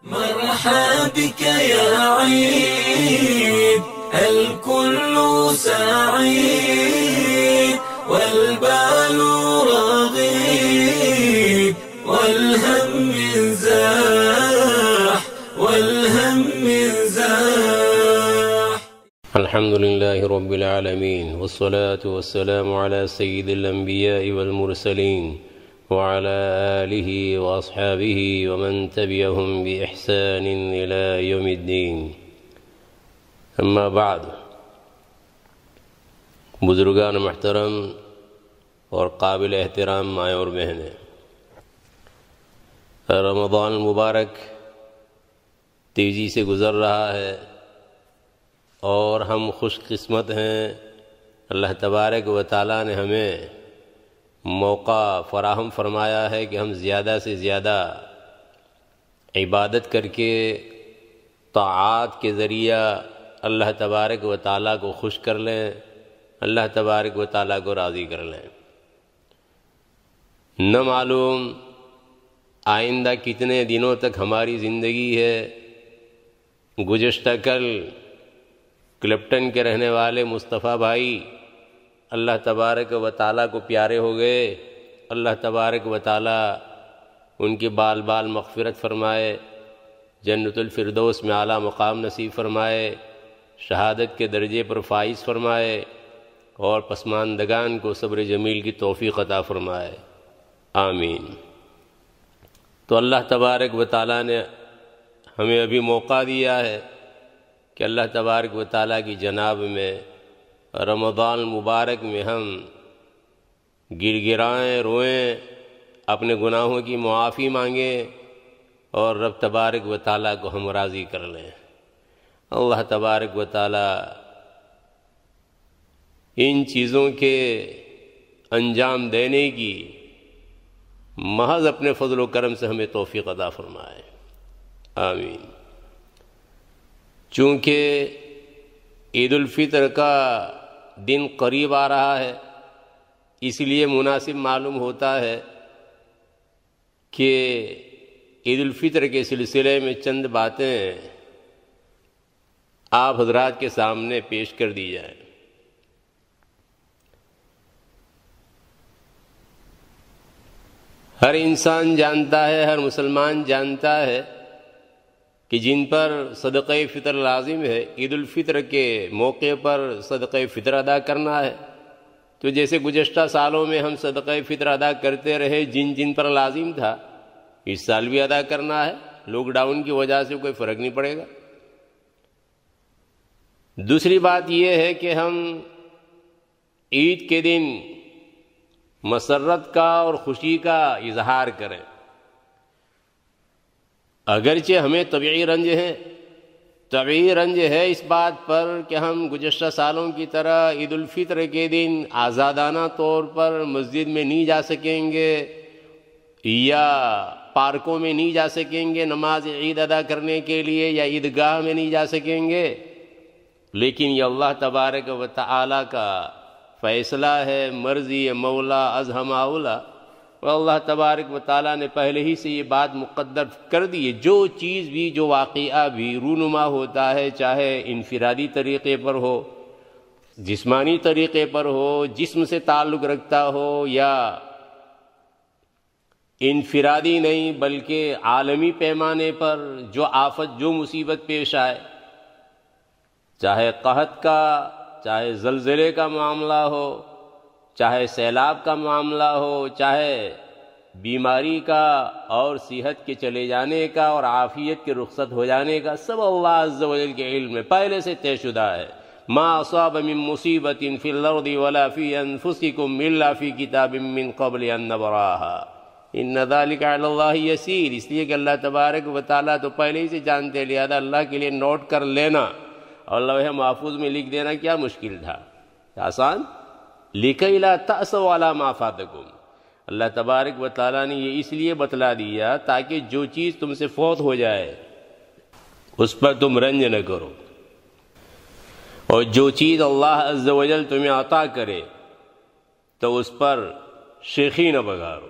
مرحبا بك يا عيد الكل سعيد والبال رغيد والهم زاح الحمد لله رب العالمين والصلاة والسلام على سيد الأنبياء والمرسلين وعلى آله وأصحابه ومن تبعهم بإحسان إلى يوم الدين أما بعد بزرگان محترم اور قابل احترام مائیں اور بہنیں، رمضان المبارک تیزی سے گزر رہا ہے اور ہم خوش قسمت ہیں، اللہ تبارک و تعالیٰ نے ہمیں موقع فراہم فرمایا ہے کہ ہم زیادہ سے زیادہ عبادت کر کے طاعات کے ذریعہ اللہ تبارک و تعالیٰ کو خوش کر لیں، اللہ تبارک و تعالیٰ کو راضی کر لیں۔ نہ معلوم آئندہ کتنے دنوں تک ہماری زندگی ہے۔ گزشتہ کل کلپٹن کے رہنے والے مصطفیٰ بھائی اللہ تبارک و تعالیٰ کو پیارے ہو گئے، اللہ تبارک و تعالیٰ ان کے بال بال مغفرت فرمائے، جنت الفردوس میں اعلیٰ مقام نصیب فرمائے، شہادت کے درجے پر فائز فرمائے اور پسماندگان کو صبر جمیل کی توفیق عطا فرمائے، آمین۔ تو اللہ تبارک و تعالیٰ نے ہمیں ابھی موقع دیا ہے کہ اللہ تبارک و تعالیٰ کی جناب میں رمضان المبارک میں ہم گر گرائیں، روئیں، اپنے گناہوں کی معافی مانگیں اور رب تبارک و تعالیٰ کو ہم راضی کر لیں۔ اللہ تبارک و تعالیٰ ان چیزوں کے انجام دینے کی محض اپنے فضل و کرم سے ہمیں توفیق عطا فرمائے، آمین۔ چونکہ عید الفطر کا دن قریب آ رہا ہے، اس لیے مناسب معلوم ہوتا ہے کہ عید الفطر کے سلسلے میں چند باتیں آپ حضرات کے سامنے پیش کر دی جائیں۔ ہر انسان جانتا ہے، ہر مسلمان جانتا ہے کہ جن پر صدقہ فطر لازم ہے، عید الفطر کے موقع پر صدقہ فطر ادا کرنا ہے۔ تو جیسے گزشتہ سالوں میں ہم صدقہ فطر ادا کرتے رہے، جن پر لازم تھا، اس سال بھی ادا کرنا ہے، لاک ڈاؤن کی وجہ سے کوئی فرق نہیں پڑے گا۔ دوسری بات یہ ہے کہ ہم عید کے دن مسرت کا اور خوشی کا اظہار کریں۔ اگرچہ ہمیں طبعی رنج ہے اس بات پر کہ ہم گزشتہ سالوں کی طرح عید الفطر کے دن آزادانہ طور پر مسجد میں نہیں جا سکیں گے یا پارکوں میں نہیں جا سکیں گے نماز عید ادا کرنے کے لیے، یا عیدگاہ میں نہیں جا سکیں گے، لیکن یہ اللہ تبارک و تعالی کا فیصلہ ہے، مرضی مولا ازہم اولا، اور اللہ تبارک و تعالیٰ نے پہلے ہی سے یہ بات مقدر کر دی ہے۔ جو چیز بھی، جو واقعہ بھی رونما ہوتا ہے، چاہے انفرادی طریقے پر ہو، جسمانی طریقے پر ہو، جسم سے تعلق رکھتا ہو، یا انفرادی نہیں بلکہ عالمی پیمانے پر جو آفت، جو مصیبت پیش آئے، چاہے قحط کا، چاہے زلزلے کا معاملہ ہو، چاہے سیلاب کا معاملہ ہو، چاہے بیماری کا اور صحت کے چلے جانے کا اور عافیت کے رخصت ہو جانے کا، سب اللہ عز و جل کے علم میں پہلے سے طے شدہ ہے۔ ما اصاب من مصیبت فی الارض ولا فی انفسکم الا فی کتاب من قبل ان نبراها ان ذلک علی اللہ یسیر۔ اس لیے کہ اللہ تبارک و تعالیٰ تو پہلے ہی سے جانتے، لہذا اللہ کے لیے نوٹ کر لینا اور لوح محفوظ میں لکھ دینا کیا مشکل تھا، آسان۔ لِكَيْ لَا تَأْسَوْا عَلَىٰ مَا فَاتَكُمْ، اللہ تبارک و تعالیٰ نے یہ اس لیے بتلا دیا تاکہ جو چیز تم سے فوت ہو جائے اس پر تم رنج نہ کرو، اور جو چیز اللہ عز و جل تمہیں عطا کرے تو اس پر شیخی نہ بگارو۔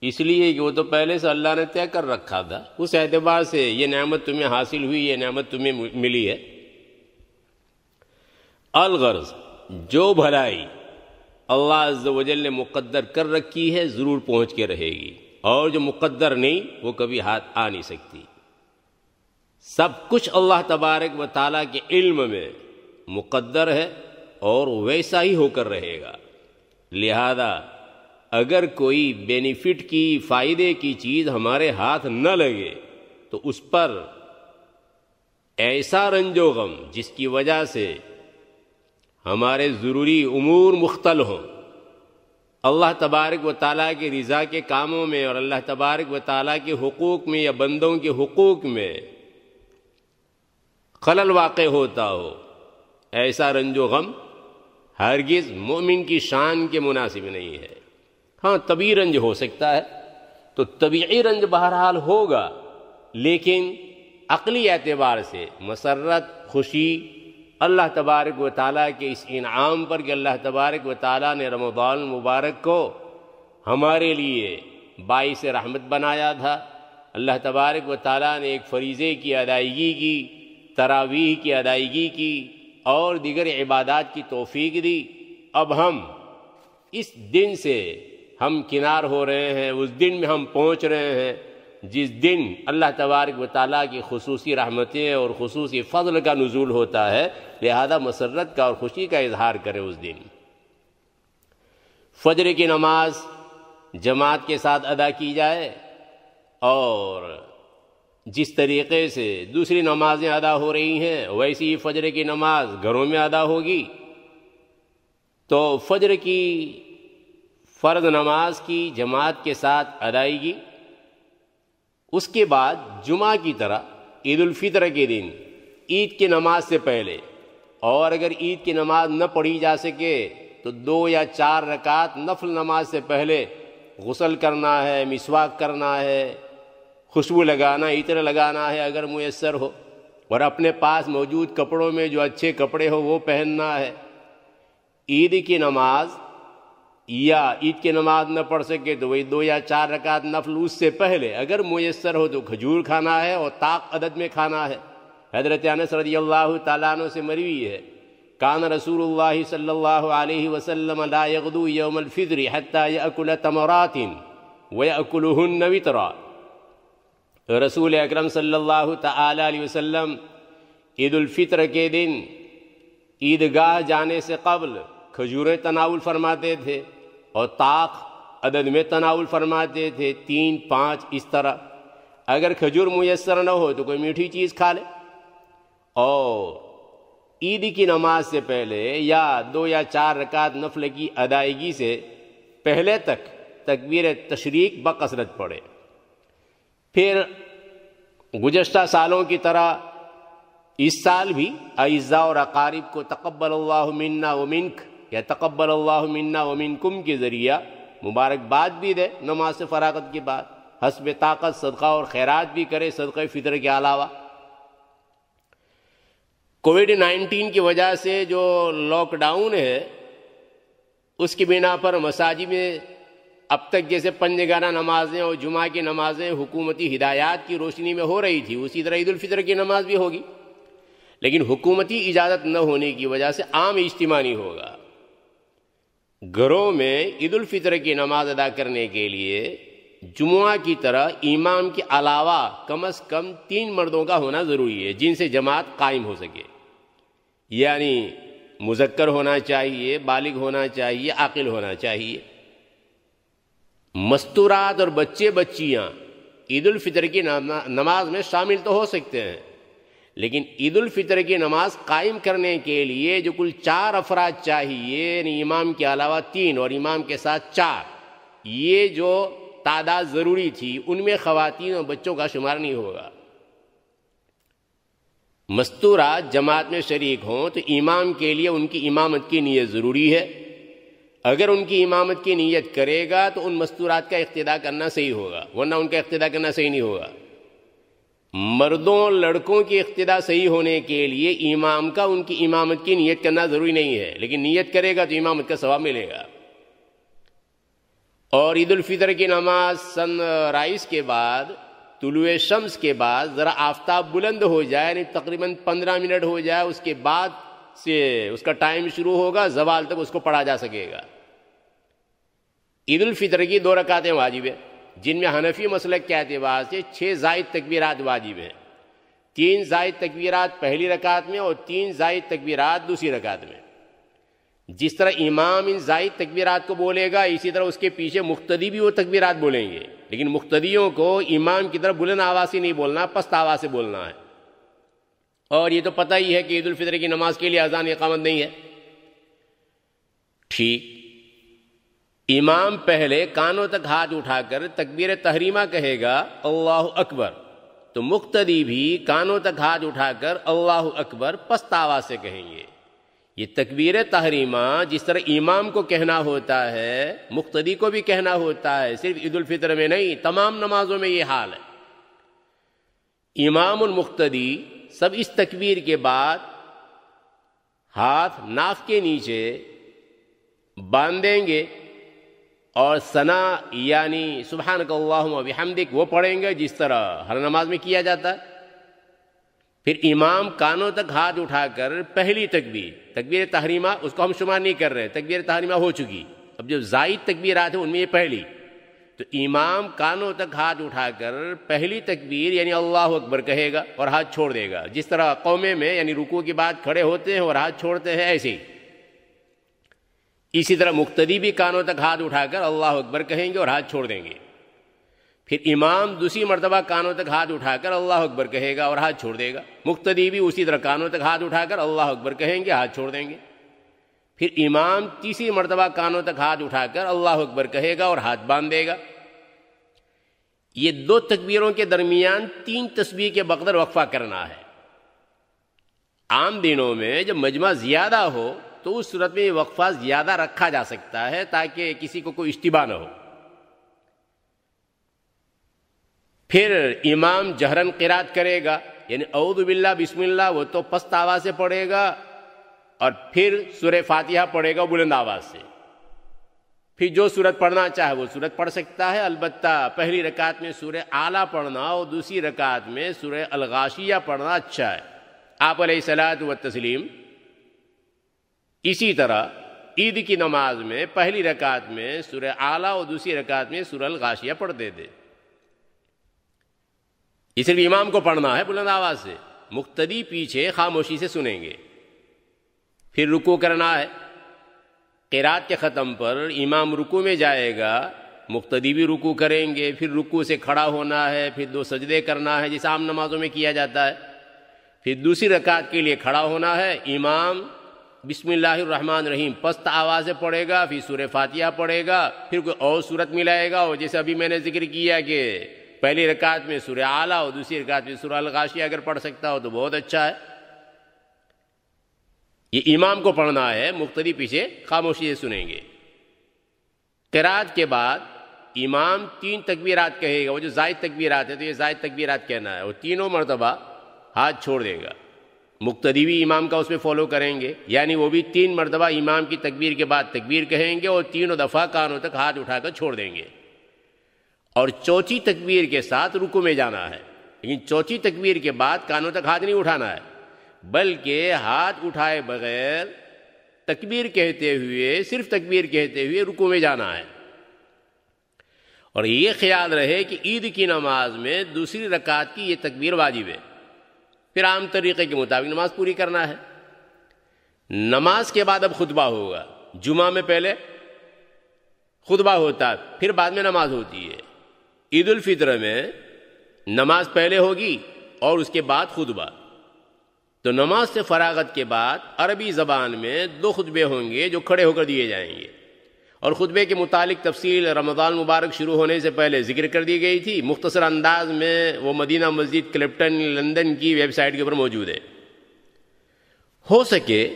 اس لیے کہ وہ تو پہلے سے اللہ نے طے کر رکھا تھا، اس اعتبار سے یہ نعمت تمہیں حاصل ہوئی، یہ نعمت تمہیں ملی ہے۔ الغرض جو بھلائی اللہ عز و جل نے مقدر کر رکھی ہے ضرور پہنچ کے رہے گی، اور جو مقدر نہیں وہ کبھی ہاتھ آ نہیں سکتی۔ سب کچھ اللہ تبارک و تعالیٰ کے علم میں مقدر ہے اور ویسا ہی ہو کر رہے گا۔ لہذا اگر کوئی بینیفٹ کی، فائدے کی چیز ہمارے ہاتھ نہ لگے تو اس پر ایسا رنج و غم جس کی وجہ سے ہمارے ضروری امور مختل ہوں، اللہ تبارک و تعالیٰ کی رضا کے کاموں میں اور اللہ تبارک و تعالیٰ کے حقوق میں یا بندوں کے حقوق میں خلل واقع ہوتا ہو، ایسا رنج و غم ہرگز مومن کی شان کے مناسب نہیں ہے۔ ہاں طبعی رنج ہو سکتا ہے تو طبیعی رنج بہرحال ہوگا، لیکن عقلی اعتبار سے مسرت، خوشی اللہ تبارک و تعالیٰ کے اس انعام پر کہ اللہ تبارک و تعالیٰ نے رمضان المبارک کو ہمارے لیے باعث رحمت بنایا تھا، اللہ تبارک و تعالیٰ نے ایک فریضے کی ادائیگی کی، تراویح کی ادائیگی کی اور دیگر عبادات کی توفیق دی۔ اب ہم اس دن سے ہم کنار ہو رہے ہیں، اس دن میں ہم پہنچ رہے ہیں جس دن اللہ تبارک و تعالیٰ کی خصوصی رحمتیں اور خصوصی فضل کا نزول ہوتا ہے، لہذا مسرت کا اور خوشی کا اظہار کریں اس دن۔ فجر کی نماز جماعت کے ساتھ ادا کی جائے، اور جس طریقے سے دوسری نمازیں ادا ہو رہی ہیں ویسی ہی فجر کی نماز گھروں میں ادا ہوگی، تو فجر کی فرض نماز کی جماعت کے ساتھ ادائیگی، اس کے بعد جمعہ کی طرح عید الفطر کے دن عید کی نماز سے پہلے، اور اگر عید کی نماز نہ پڑھی جا سکے تو 2 یا 4 رکعت نفل نماز سے پہلے غسل کرنا ہے، مسواک کرنا ہے، خوشبو لگانا، عطر لگانا ہے اگر میسر ہو، اور اپنے پاس موجود کپڑوں میں جو اچھے کپڑے ہو وہ پہننا ہے۔ عید کی نماز یا عید کی نماز نہ پڑھ سکے تو وہی 2 یا 4 رکعت نفل اس سے پہلے اگر میسر ہو تو کھجور کھانا ہے اور طاق عدد میں کھانا ہے۔ حضرت انس رضی اللہ تعالیٰ عنہ سے مروی ہے، کان رسول اللہ صلی اللہ علیہ وسلم لا یغدو یوم الفطر حتی یأکل تمرات ویأکلہن وطرا۔ رسول اکرم صلی اللہ تعالی علیہ وسلم عید الفطر کے دن عیدگاہ جانے سے قبل کھجوریں تناول فرماتے تھے اور طاق عدد میں تناول فرماتے تھے، 3 5 اس طرح۔ اگر کھجور میسر نہ ہو تو کوئی میٹھی چیز کھا لے، اور عید کی نماز سے پہلے یا 2 یا 4 رکعت نفل کی ادائیگی سے پہلے تک تکبیر تشریق بکثرت پڑھے۔ پھر گزشتہ سالوں کی طرح اس سال بھی اعزاء اور اقارب کو تقبل اللہ منا ومنک یا تقبل اللہ منا ومنکم کے ذریعہ مبارکباد بھی دے، نماز سے فراغت کے بعد حسب طاقت صدقہ اور خیرات بھی کرے صدقہ فطر کے علاوہ۔ کووڈ-19 کی وجہ سے جو لاک ڈاؤن ہے اس کی بنا پر مساجد میں اب تک جیسے پنجگانہ نمازیں اور جمعہ کی نمازیں حکومتی ہدایات کی روشنی میں ہو رہی تھی، اسی طرح عید الفطر کی نماز بھی ہوگی، لیکن حکومتی اجازت نہ ہونے کی وجہ سے عام اجتماع نہیں ہوگا۔ گھروں میں عید الفطر کی نماز ادا کرنے کے لیے جمعہ کی طرح امام کے علاوہ کم از کم 3 مردوں کا ہونا ضروری ہے جن سے جماعت قائم ہو سکے، یعنی مذکر ہونا چاہیے، بالغ ہونا چاہیے، عاقل ہونا چاہیے۔ مستورات اور بچے بچیاں عید الفطر کی نماز میں شامل تو ہو سکتے ہیں، لیکن عید الفطر کی نماز قائم کرنے کے لیے جو کل 4 افراد چاہیے، یعنی امام کے علاوہ 3 اور امام کے ساتھ 4، یہ جو تعداد ضروری تھی ان میں خواتین اور بچوں کا شمار نہیں ہوگا۔ مستورات جماعت میں شریک ہوں تو امام کے لیے ان کی امامت کی نیت ضروری ہے۔ اگر ان کی امامت کی نیت کرے گا تو ان مستورات کا اقتداء کرنا صحیح ہوگا، ورنہ ان کا اقتداء کرنا صحیح نہیں ہوگا۔ مردوں اور لڑکوں کی اقتداء صحیح ہونے کے لیے امام کا ان کی امامت کی نیت کرنا ضروری نہیں ہے، لیکن نیت کرے گا تو امامت کا ثواب ملے گا۔ اور عید الفطر کی نماز سن رائز کے بعد، طلوع شمس کے بعد ذرا آفتاب بلند ہو جائے، یعنی تقریباً 15 منٹ ہو جائے، اس کے بعد سے اس کا ٹائم شروع ہوگا، زوال تک اس کو پڑھا جا سکے گا۔ عید الفطر کی 2 رکعتیں واجب ہیں، جن میں حنفی مسلک کے اعتبار سے 6 زائد تکبیرات واجب ہیں، 3 زائد تکبیرات پہلی رکعت میں اور 3 زائد تکبیرات دوسری رکعت میں۔ جس طرح امام ان زائد تکبیرات کو بولے گا، اسی طرح اس کے پیچھے مقتدی بھی وہ تکبیرات بولیں گے، لیکن مقتدیوں کو امام کی طرف بلند آواز سے نہیں بولنا، پست آواز سے بولنا ہے۔ اور یہ تو پتہ ہی ہے کہ عید الفطر کی نماز کے لیے اذان اقامت نہیں ہے۔ ٹھیک، امام پہلے کانوں تک ہاتھ اٹھا کر تکبیر تحریمہ کہے گا اللہ اکبر، تو مقتدی بھی کانوں تک ہاتھ اٹھا کر اللہ اکبر پست آواز سے کہیں گے۔ یہ تکبیر تحریمہ جس طرح امام کو کہنا ہوتا ہے، مقتدی کو بھی کہنا ہوتا ہے، صرف عید الفطر میں نہیں، تمام نمازوں میں یہ حال ہے۔ امام المقتدی سب اس تکبیر کے بعد ہاتھ ناف کے نیچے باندھ دیں گے اور ثنا یعنی سبحانک اللہم و بحمدک وہ پڑھیں گے، جس طرح ہر نماز میں کیا جاتا ہے۔ پھر امام کانوں تک ہاتھ اٹھا کر پہلی تکبیر تحریمہ، اس کو ہم شمار نہیں کر رہے، تکبیر تحریمہ ہو چکی، اب جو زائد تکبیرات ہیں ان میں یہ پہلی، تو امام کانوں تک ہاتھ اٹھا کر پہلی تکبیر یعنی اللہ اکبر کہے گا اور ہاتھ چھوڑ دے گا، جس طرح قومے میں یعنی رکوع کے بعد کھڑے ہوتے ہیں اور ہاتھ چھوڑتے ہیں، ایسے ہی اسی طرح مقتدی بھی کانوں تک ہاتھ اٹھا کر اللہ اکبر کہیں گے اور ہاتھ چھوڑ دیں گے۔ پھر امام دوسری مرتبہ کانوں تک ہاتھ اٹھا کر اللہ اکبر کہے گا اور ہاتھ چھوڑ دے گا، مقتدی بھی اسی طرح کانوں تک ہاتھ اٹھا کر اللہ اکبر کہیں گے، ہاتھ چھوڑ دیں گے۔ پھر امام تیسری مرتبہ کانوں تک ہاتھ اٹھا کر اللہ اکبر کہے گا اور ہاتھ باندھ دے گا۔ یہ 2 تکبیروں کے درمیان 3 تسبیح کے بقدر وقفہ کرنا ہے۔ عام دنوں میں جب مجمع زیادہ ہو تو اس صورت میں یہ وقفہ زیادہ رکھا جا سکتا ہے تاکہ کسی کو کوئی اشتباہ نہ ہو۔ پھر امام جہرن قرات کرے گا، یعنی اعوذ باللہ بسم اللہ وہ تو پست آواز سے پڑھے گا، اور پھر سورہ فاتحہ پڑھے گا بلند آواز سے۔ پھر جو سورت پڑھنا چاہے وہ سورت پڑھ سکتا ہے، البتہ پہلی رکعت میں سورہ اعلیٰ پڑھنا اور دوسری رکعت میں سورہ الغاشیہ پڑھنا اچھا ہے۔ آپ علیہ الصلاۃ والتسلیم اسی طرح عید کی نماز میں پہلی رکعت میں سورہ اعلیٰ اور دوسری رکعت میں سورہ الغاشیہ پڑھتے تھے۔ یہ صرف امام کو پڑھنا ہے بلند آواز سے، مقتدی پیچھے خاموشی سے سنیں گے۔ پھر رکوع کرنا ہے، قرات کے ختم پر امام رکوع میں جائے گا، مقتدی بھی رکوع کریں گے، پھر رکوع سے کھڑا ہونا ہے، پھر 2 سجدے کرنا ہے جیسے عام نمازوں میں کیا جاتا ہے، پھر دوسری رکعت کے لیے کھڑا ہونا ہے، امام بسم اللہ الرحمن الرحیم پست آواز سے پڑھے گا، پھر سورہ فاتحہ پڑھے گا، پھر کوئی اور صورت ملائے گا، اور جیسے ابھی میں نے ذکر کیا کہ پہلی رکعت میں سورہ اعلیٰ اور دوسری رکعت میں سورہ الغاشیہ اگر پڑھ سکتا ہو تو بہت اچھا ہے۔ یہ امام کو پڑھنا ہے، مقتدی پیچھے خاموشی سے سنیں گے۔ قرات کے بعد امام 3 تکبیرات کہے گا، وہ جو زائد تکبیرات ہیں تو یہ زائد تکبیرات کہنا ہے، اور تینوں مرتبہ ہاتھ چھوڑ دے گا۔ مقتدی بھی امام کا اس میں فالو کریں گے، یعنی وہ بھی 3 مرتبہ امام کی تکبیر کے بعد تکبیر کہیں گے اور تینوں دفعہ کانوں تک ہاتھ اٹھا کر چھوڑ دیں گے، اور چوتھی تکبیر کے ساتھ رکوع میں جانا ہے۔ لیکن چوتھی تکبیر کے بعد کانوں تک ہاتھ نہیں اٹھانا ہے، بلکہ ہاتھ اٹھائے بغیر تکبیر کہتے ہوئے، صرف تکبیر کہتے ہوئے رکوع میں جانا ہے۔ اور یہ خیال رہے کہ عید کی نماز میں دوسری رکعت کی یہ تکبیر واجب ہے، پھر عام طریقے کے مطابق نماز پوری کرنا ہے۔ نماز کے بعد اب خطبہ ہوگا، جمعہ میں پہلے خطبہ ہوتا ہے، پھر بعد میں نماز ہوتی ہے۔ عید الفطر میں نماز پہلے ہوگی اور اس کے بعد خطبہ۔ تو نماز سے فراغت کے بعد عربی زبان میں 2 خطبے ہوں گے جو کھڑے ہو کر دیے جائیں گے، اور خطبے کے متعلق تفصیل رمضان مبارک شروع ہونے سے پہلے ذکر کر دی گئی تھی، مختصر انداز میں وہ مدینہ مسجد کلپٹن لندن کی ویب سائٹ کے اوپر موجود ہے۔ ہو سکے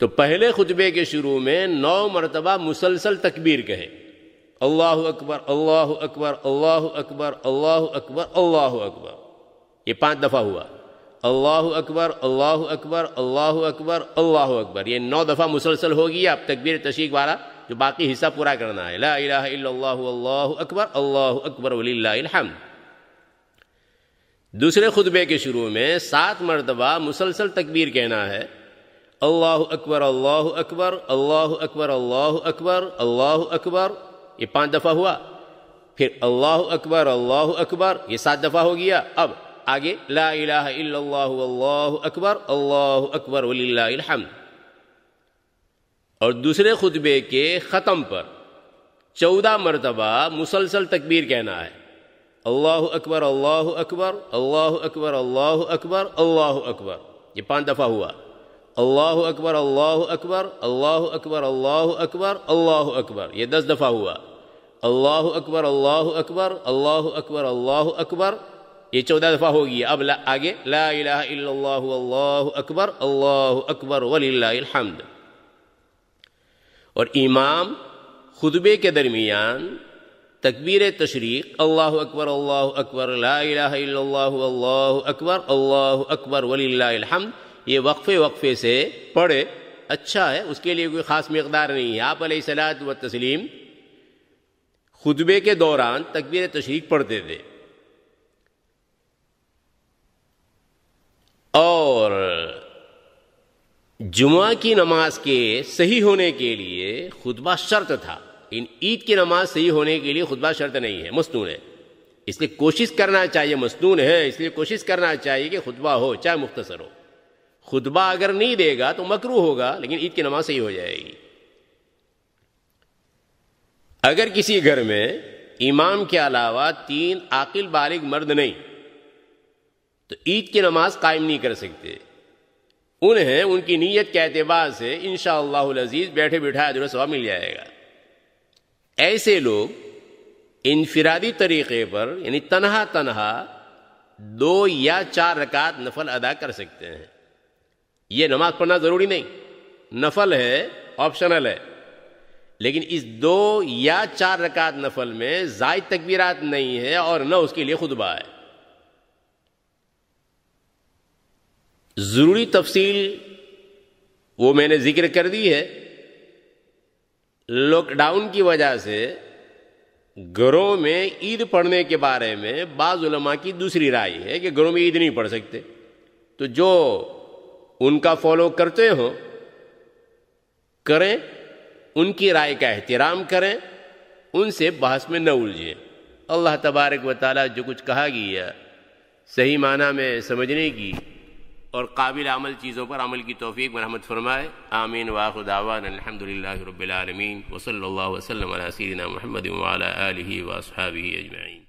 تو پہلے خطبے کے شروع میں 9 مرتبہ مسلسل تکبیر کہے، اللہ اکبر اللہ اکبر اللہ اکبر اللہ اکبر اللہ اکبر، یہ 5 دفعہ ہوا، اللہ اکبر اللہ اکبر اللہ اکبر اللہ اکبر، یہ 9 دفعہ مسلسل ہوگی۔ اب تکبیر تشریق والا جو باقی حصہ پورا کرنا ہے. لا الہ الا اللہ اللہ اکبر وللہ الحمد. دوسرے خطبے کے شروع میں 7 مرتبہ مسلسل تکبیر کہنا ہے. اللہ اکبر اللہ اکبر اللہ اکبر اللہ اکبر اللہ اکبر، یہ 5 دفعہ ہوا. پھر اللہ اکبر یہ 7 دفعہ ہو گیا. اب آگے لا الہ الا اللہ اکبر وللہ الحمد. اور دوسرے خطبے کے ختم پر 14 مرتبہ مسلسل تکبیر کہنا ہے. اللہ اکبر اللہ اکبر اللہ اکبر اللہ اکبر اللہ اکبر، یہ 5 دفعہ ہوا. اللہ اکبر اللہ اکبر اللہ اکبر اللہ اکبر اللہ اکبر، یہ 10 دفعہ ہوا. اللہ اکبر اللہ اکبر اللہ اکبر اللہ اکبر، یہ 14 دفعہ ہو گیا. اب آگے لا الہ الا اللہ اللہ اکبر وللہ الحمد. اور امام خطبے کے درمیان تکبیر تشریق اللہ اکبر لا الہ الا اللہ اکبر وللہ الحمد، یہ وقفے سے پڑھے اچھا ہے، اس کے لیے کوئی خاص مقدار نہیں ہے. آپ علیہ الصلاۃ والتسلیم خطبے کے دوران تکبیر تشریق پڑھتے تھے. اور جمعہ کی نماز کے صحیح ہونے کے لیے خطبہ شرط تھا. عید کی نماز صحیح ہونے کے لیے خطبہ شرط نہیں ہے، مسنون ہے. اس لیے کوشش کرنا چاہیے، مسنون ہے اس لیے کوشش کرنا چاہیے کہ خطبہ ہو چاہے مختصر ہو. خطبہ اگر نہیں دے گا تو مکروہ ہوگا، لیکن عید کی نماز صحیح ہو جائے گی. اگر کسی گھر میں امام کے علاوہ 3 عاقل بالغ مرد نہیں تو عید کی نماز قائم نہیں کر سکتے. انہیں ان کی نیت کے اعتبار سے انشاءاللہ العزیز بیٹھے بٹھائے اجر و ثواب مل جائے گا. ایسے لوگ انفرادی طریقے پر یعنی تنہا 2 یا 4 رکعت نفل ادا کر سکتے ہیں. یہ نماز پڑھنا ضروری نہیں، نفل ہے، آپشنل ہے. لیکن اس 2 یا 4 رکعت نفل میں زائد تکبیرات نہیں ہے اور نہ اس کے لیے خطبہ ہے. ضروری تفصیل وہ میں نے ذکر کر دی ہے. لاک ڈاؤن کی وجہ سے گھروں میں عید پڑھنے کے بارے میں بعض علماء کی دوسری رائے ہے کہ گھروں میں عید نہیں پڑھ سکتے. تو جو ان کا فالو کرتے ہوں کریں، ان کی رائے کا احترام کریں، ان سے بحث میں نہ الجھیں. اللہ تبارک و تعالی جو کچھ کہا گیا صحیح معنی میں سمجھنے کی اور قابل عمل چیزوں پر عمل کی توفیق مرحمت فرمائے. آمین. وآخر دعوانا الحمدللہ رب العالمین وصلی اللہ وسلم علی سیدنا محمد وعلی آلہ واصحابہ اجمعین.